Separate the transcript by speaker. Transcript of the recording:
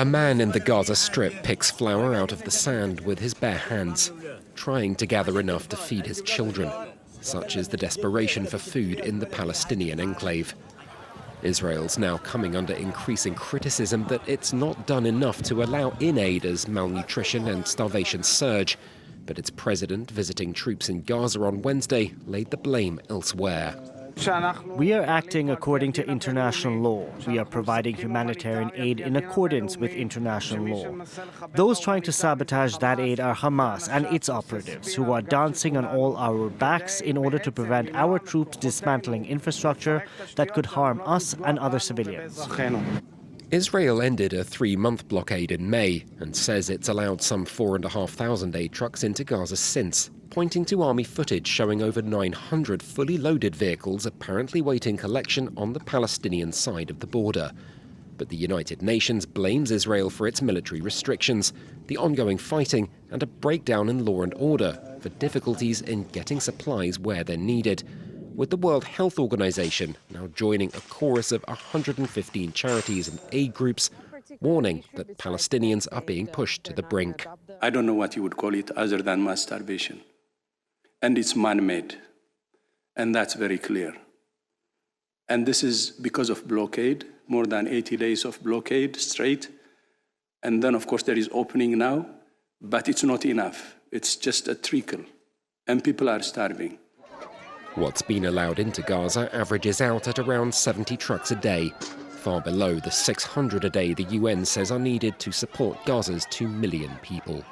Speaker 1: A man in the Gaza Strip picks flour out of the sand with his bare hands, trying to gather enough to feed his children. Such is the desperation for food in the Palestinian enclave. Israel's now coming under increasing criticism that it's not done enough to allow in aid as malnutrition and starvation surge. But its president, visiting troops in Gaza on Wednesday, laid the blame elsewhere.
Speaker 2: We are acting according to international law. We are providing humanitarian aid in accordance with international law. Those trying to sabotage that aid are Hamas and its operatives, who are dancing on all our backs in order to prevent our troops dismantling infrastructure that could harm us and other civilians.
Speaker 1: Israel ended a 3-month blockade in May and says it's allowed some 4,500 aid trucks into Gaza since, pointing to army footage showing over 900 fully loaded vehicles apparently waiting collection on the Palestinian side of the border. But the United Nations blames Israel for its military restrictions, the ongoing fighting, and a breakdown in law and order for difficulties in getting supplies where they're needed, with the World Health Organization now joining a chorus of 115 charities and aid groups warning that Palestinians are being pushed to the brink.
Speaker 3: I don't know what you would call it other than mass starvation. And it's man-made, and that's very clear. And this is because of blockade, more than 80 days of blockade straight. And then, of course, there is opening now, but it's not enough. It's just a trickle, and people are starving.
Speaker 1: What's been allowed into Gaza averages out at around 70 trucks a day, far below the 600 a day the UN says are needed to support Gaza's 2 million people.